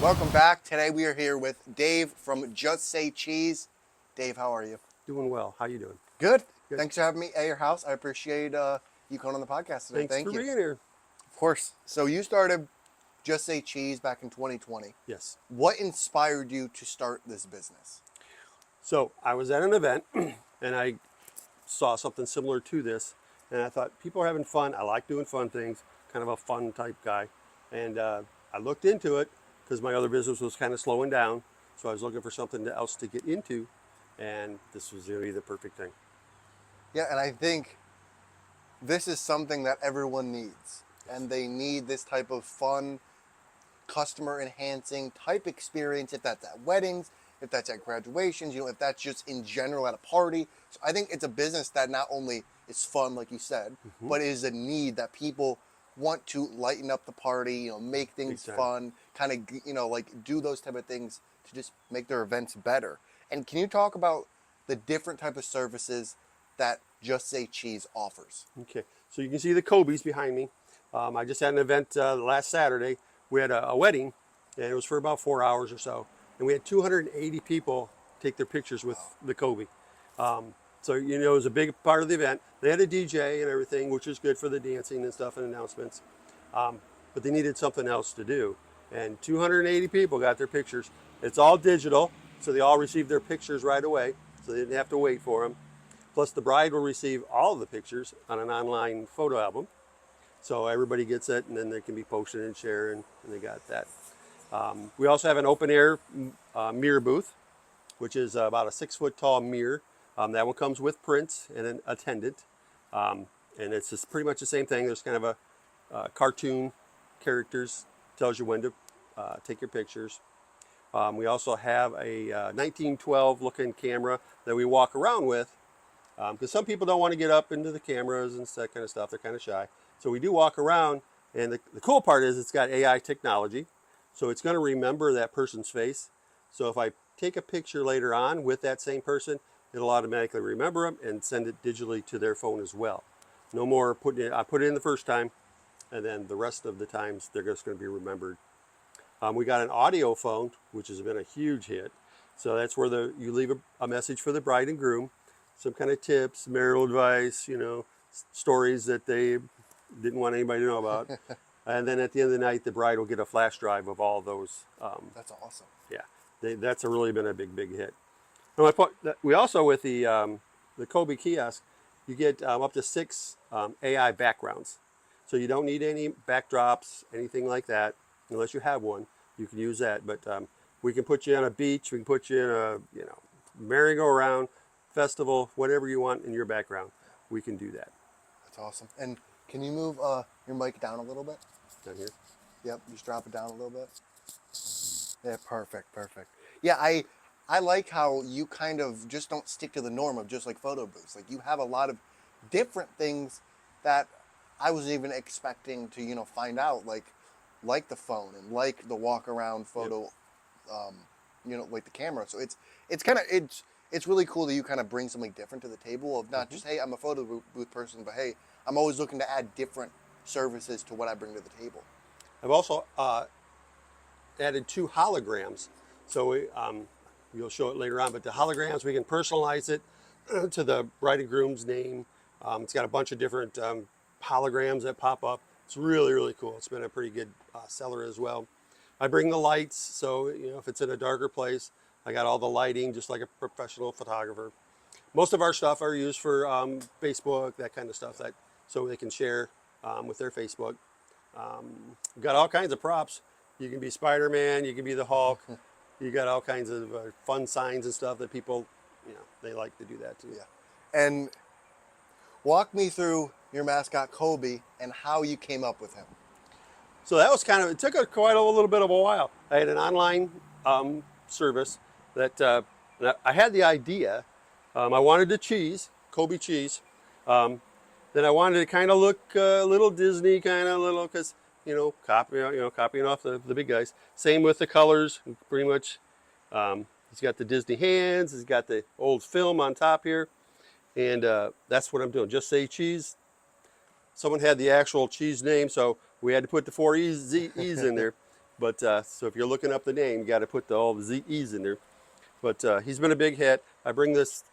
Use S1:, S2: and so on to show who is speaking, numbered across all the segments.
S1: Welcome back. Today we are here with Dave from Just Say Cheeeeze. Dave, how are you?
S2: Doing well. How you doing?
S1: Good.
S2: Good.
S1: Thanks for having me at your house. I appreciate you coming on the podcast today.
S2: Thanks for being here.
S1: Of course. So you started Just Say Cheeeeze back in 2020.
S2: Yes.
S1: What inspired you to start this business?
S2: So I was at an event and I saw something similar to this, and I thought people are having fun. I like doing fun things, kind of a fun type guy. And I looked into it because my other business was kind of slowing down. So I was looking for something else to get into, and this was going to be the perfect thing.
S1: Yeah, and I think this is something that everyone needs. And they need this type of fun, customer enhancing type experience, if that's at weddings, if that's at graduations, if that's just in general at a party. So I think it's a business that not only is fun, like you said, but is a need that people want to lighten up the party, make things fun, kind of, like do those type of things to just make their events better. And can you talk about the different type of services that Just Say Cheeeeze offers?
S2: Okay, so you can see the Kobe's behind me. I just had an event last Saturday. We had a wedding, and it was for about 4 hours or so. And we had 280 people take their pictures with the Kobe. So, it was a big part of the event. They had a DJ and everything, which was good for the dancing and stuff and announcements. But they needed something else to do. And 280 people got their pictures. It's all digital, so they all received their pictures right away, so they didn't have to wait for them. Plus, the bride will receive all of the pictures on an online photo album. So everybody gets it, and then they can be posted and shared, and they got that. We also have an open air mirror booth, which is about a 6-foot tall mirror. That one comes with prints and an attendant. And it's just pretty much the same thing. There's kind of a cartoon characters, tells you when to take your pictures. We also have a 1912 looking camera that we walk around with, because some people don't want to get up into the cameras and that kind of stuff. They're kind of shy. So we do walk around, and the cool part is it's got AI technology. So it's going to remember that person's face. So if I take a picture later on with that same person, it'll automatically remember them and send it digitally to their phone as well. No more putting it, I put it in the first time, and then the rest of the times they're just going to be remembered. We got an audio phone, which has been a huge hit. So that's where you leave a message for the bride and groom, some kind of tips, marital advice, stories that they didn't want anybody to know about. And then at the end of the night, the bride will get a flash drive of all those.
S1: That's awesome.
S2: Yeah, that's really been a big hit. And we also, with the Kobe kiosk, you get up to 6 AI backgrounds. So you don't need any backdrops, anything like that, unless you have one. You can use that. But we can put you on a beach. We can put you in a merry-go-round, festival, whatever you want in your background. We can do that.
S1: That's awesome. And can you move your mic down a little bit?
S2: Down here?
S1: Yep, just drop it down a little bit. Yeah, perfect. Yeah, I like how you kind of just don't stick to the norm of just like photo booths. Like you have a lot of different things that I wasn't even expecting to, find out, like the phone and like the walk around photo, like the camera. So it's really cool that you kind of bring something different to the table of not just, hey, I'm a photo booth person, but hey, I'm always looking to add different services to what I bring to the table.
S2: I've also added 2 holograms. So you'll show it later on, but the holograms, we can personalize it to the bride and groom's name. It's got a bunch of different holograms that pop up. It's really cool. It's been a pretty good seller as well. I bring the lights, so if it's in a darker place, I got all the lighting, just like a professional photographer. Most of our stuff are used for Facebook, that kind of stuff, so they can share with their Facebook. We've got all kinds of props. You can be Spider-Man, you can be the Hulk. You got all kinds of fun signs and stuff that people, they like to do that too.
S1: Yeah. And walk me through your mascot, Kobe, and how you came up with him.
S2: So that was it took quite a little bit of a while. I had an online service that I had the idea. I wanted the cheese, Kobe cheese. Then I wanted to kind of look a little Disney, because copying off the big guys. Same with the colors, pretty much. He's got the Disney hands. He's got the old film on top here, and that's what I'm doing. Just Say Cheeeeze. Someone had the actual cheese name, so we had to put the 4 E's in there. But so if you're looking up the name, you got to put all the Z's in there. But he's been a big hit. I bring this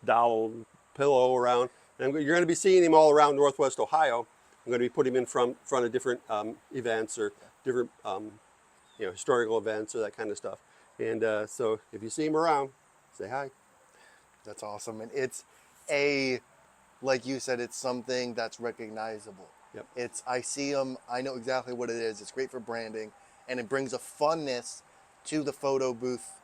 S2: dowel pillow around, and you're going to be seeing him all around Northwest Ohio. I'm going to be putting him in front of different events or different historical events or that kind of stuff. And so if you see him around, say hi.
S1: That's awesome. And it's a, like you said, it's something that's recognizable.
S2: Yep.
S1: I see them, I know exactly what it is. It's great for branding, and it brings a funness to the photo booth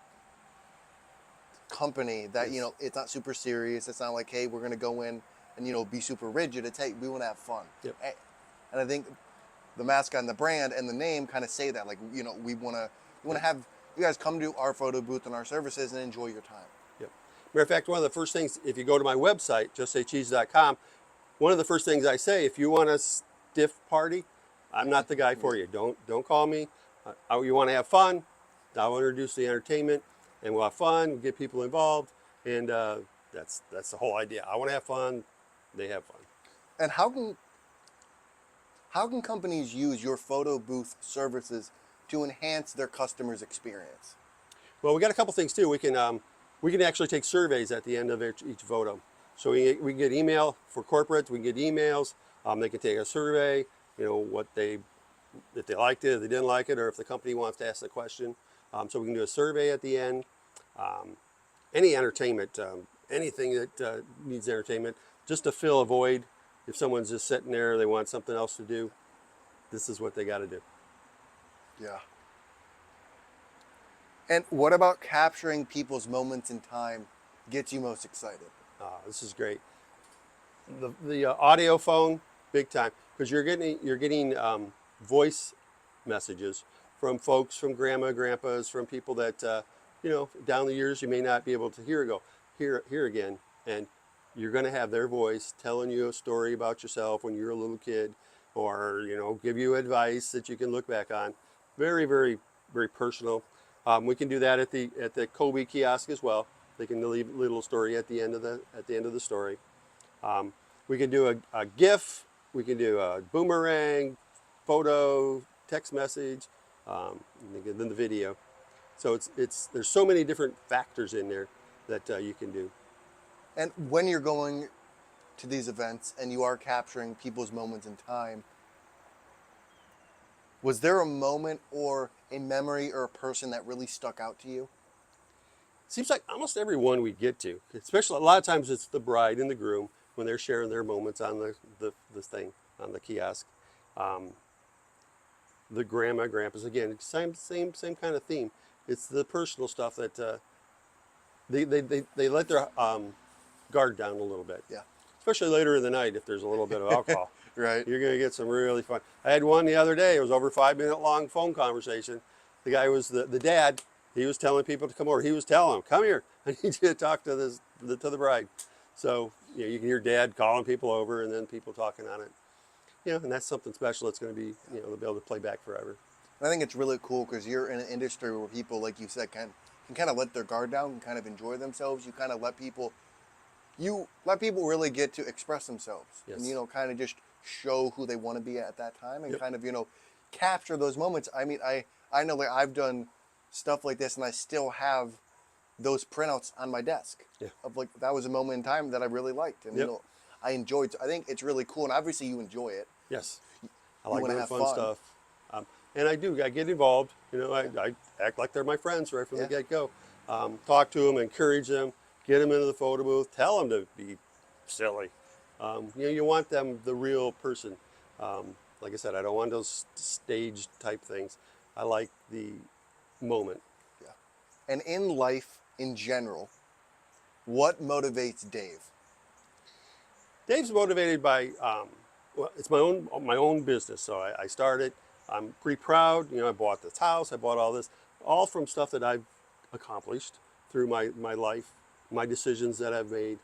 S1: company that,
S2: Yes.
S1: it's not super serious. It's not like, hey, we're going to go in and, be super rigid. It's, hey, we want to have fun.
S2: Yep.
S1: And I think the mascot and the brand and the name kind of say that, like, we want to have you guys come to our photo booth and our services and enjoy your time.
S2: Yep. Matter of fact, one of the first things, if you go to my website, JustSayCheeeeze.com, one of the first things I say, if you want a stiff party, I'm not the guy for you. Don't call me. You want to have fun, I'll introduce the entertainment, and we'll have fun, get people involved, and that's the whole idea. I want to have fun, they have fun.
S1: And how can companies use your photo booth services to enhance their customers' experience?
S2: Well, we got a couple things too. We can actually take surveys at the end of each photo. So we can get email for corporates. We can get emails. They can take a survey. If they liked it, if they didn't like it, or if the company wants to ask a question. So we can do a survey at the end. Any entertainment, anything that needs entertainment, just to fill a void. If someone's just sitting there, they want something else to do. This is what they got to do.
S1: Yeah. And what about capturing people's moments in time gets you most excited?
S2: This is great. The audio phone, big time, because you're getting voice messages from folks, from grandma, grandpas, from people that down the years you may not be able to hear again, and you're going to have their voice telling you a story about yourself when you're a little kid, or give you advice that you can look back on. Very, very, very personal. We can do that at the Kobe kiosk as well. They can leave a little story at the end of the story. We can do a GIF. We can do a boomerang, photo, text message, and then the video. So there's so many different factors in there that you can do.
S1: And when you're going to these events and you are capturing people's moments in time, was there a moment or a memory or a person that really stuck out to you?
S2: Seems like almost every one we get to, especially a lot of times it's the bride and the groom when they're sharing their moments on the thing, on the kiosk. The grandma, grandpas, again, same kind of theme. It's the personal stuff that they let their guard down a little bit.
S1: Yeah.
S2: Especially later in the night if there's a little bit of alcohol.
S1: Right.
S2: You're going to get some really fun. I had one the other day. It was over a 5-minute long phone conversation. The guy was the dad. He was telling people to come over. He was telling them, "Come here. I need you to talk to the bride." So you can hear dad calling people over and then people talking on it. And that's something special. It's going to be they'll be able to play back forever.
S1: I think it's really cool because you're in an industry where people, like you said, can kind of let their guard down and kind of enjoy themselves. You kind of let people really get to express themselves.
S2: Yes.
S1: And kind of just show who they want to be at that time and
S2: Yep.
S1: kind of capture those moments. I mean, I know, like, I've done stuff like this and I still have those printouts on my desk.
S2: Yeah.
S1: Of, like, that was a moment in time that I really liked and
S2: Yep.
S1: I enjoyed. I think it's really cool, and obviously you enjoy it.
S2: Yes. I
S1: You
S2: like
S1: wanna
S2: doing
S1: have
S2: fun
S1: fun.
S2: stuff. And I do. I get involved. I act like they're my friends right from the
S1: Yeah.
S2: get-go. Talk to them, encourage them, get them into the photo booth, tell them to be silly. You want them the real person. Like I said, I don't want those staged type things. I like the moment.
S1: Yeah. And in life in general, what motivates Dave?
S2: Dave's motivated by it's my own business. So I started. I'm pretty proud. I bought this house. I bought all this, all from stuff that I've accomplished through my life, my decisions that I've made,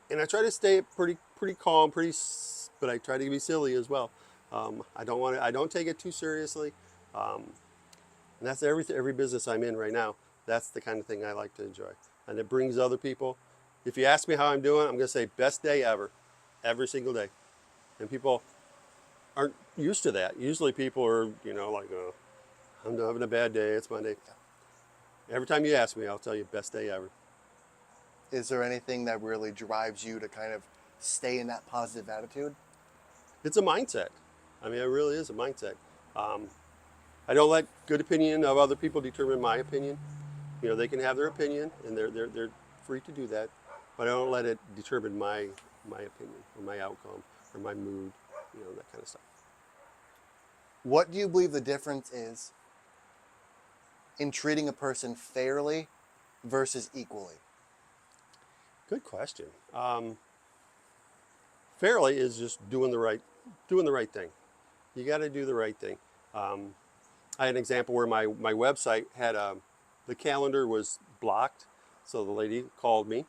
S2: and I try to stay pretty calm, but I try to be silly as well. I don't take it too seriously, and that's every business I'm in right now. That's the kind of thing I like to enjoy, and it brings other people. If you ask me how I'm doing, I'm going to say best day ever, every single day. And people, aren't used to that. Usually people are, like, I'm having a bad day. It's Monday. Every time you ask me, I'll tell you best day ever.
S1: Is there anything that really drives you to kind of stay in that positive attitude?
S2: It's a mindset. I mean, it really is a mindset. Um, I don't let good opinion of other people determine my opinion. They can have their opinion, and they're free to do that, but I don't let it determine my opinion or my outcome or my mood, that kind of stuff.
S1: What do you believe the difference is in treating a person fairly versus equally?
S2: Good question. Fairly is just doing the right thing. You got to do the right thing. I had an example where my website had the calendar was blocked, so the lady called me,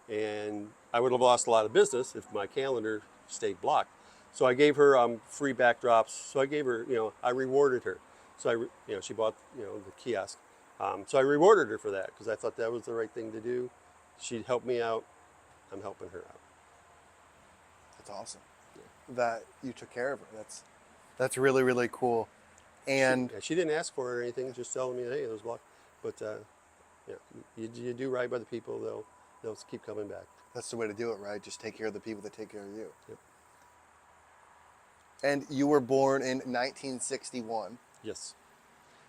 S2: and I would have lost a lot of business if my calendar stayed blocked. So I gave her free backdrops. So I gave her, I rewarded her. So she bought, the kiosk. So I rewarded her for that because I thought that was the right thing to do. She helped me out. I'm helping her out.
S1: That's awesome. That you took care of her. That's really, really cool. And
S2: She didn't ask for it or anything. Just telling me, hey, it was blocked. But you do right by the people, they'll keep coming back.
S1: that's the way to do it, right? Just take care of the people that take care of you.
S2: Yep.
S1: And you were born in 1961.
S2: Yes.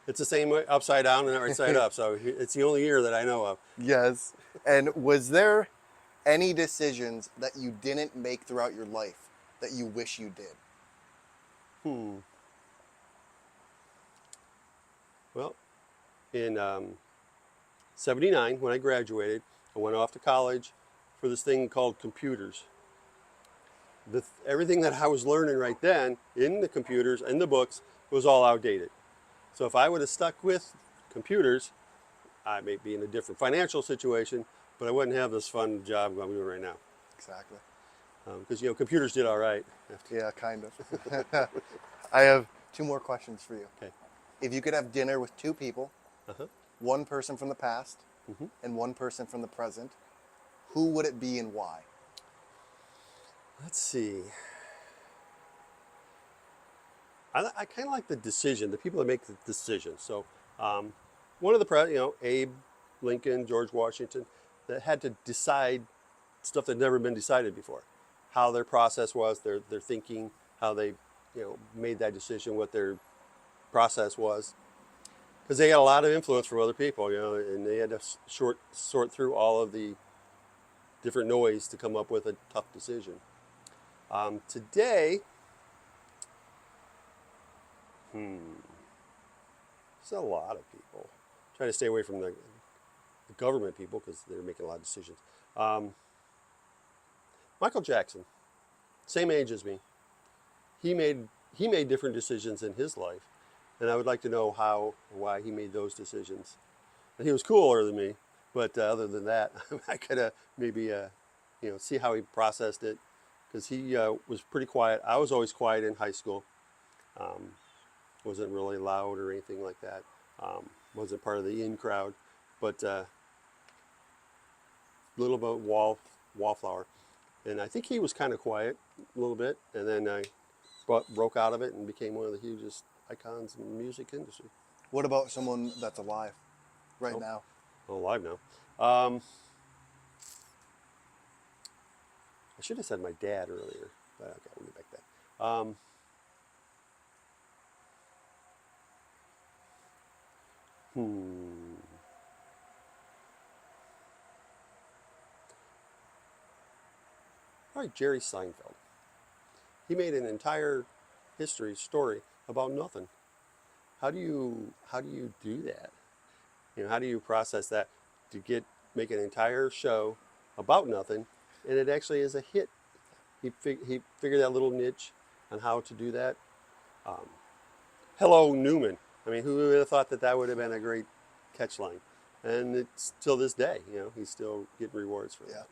S2: It's the same way upside down and right side up. So it's the only year that I know of.
S1: Yes. And was there any decisions that you didn't make throughout your life that you wish you did?
S2: Well, in 79, when I graduated, I went off to college for this thing called computers. Everything that I was learning right then in the computers and the books was all outdated. So if I would have stuck with computers, I may be in a different financial situation, but I wouldn't have this fun job I'm doing right now.
S1: Exactly.
S2: Because, computers did all right.
S1: Yeah, kind of. I have two more questions for you.
S2: Okay.
S1: If you could have dinner with two people,
S2: Uh-huh.
S1: one person from the past and one person from the present, who would it be and why?
S2: Let's see. I kind of like the decision, the people that make the decision. So one of the Abe Lincoln, George Washington, that had to decide stuff that had never been decided before. How their process was, their thinking, how they made that decision, what their process was. Because they had a lot of influence from other people, and they had to sort through all of the different noise to come up with a tough decision. Today, there's a lot of people. Trying to stay away from the government people because they're making a lot of decisions. Michael Jackson, same age as me. He made different decisions in his life, and I would like to know why he made those decisions. And he was cooler than me, but other than that, I could maybe see how he processed it, because he was pretty quiet. I was always quiet in high school. Wasn't really loud or anything like that. Wasn't part of the in crowd, but little about wallflower. And I think he was kind of quiet a little bit, and then I broke out of it and became one of the hugest icons in the music industry.
S1: What about someone that's alive right now?
S2: I'm alive now. I should have said my dad earlier, but okay, I'll get back to that. All right, Jerry Seinfeld. He made an entire story about nothing. How do you do that? How do you process that to make an entire show about nothing, and it actually is a hit? He figured that little niche on how to do that. Hello, Newman. I mean, who would have thought that would have been a great catch line? And it's till this day, he's still getting rewards for that.
S1: Yeah.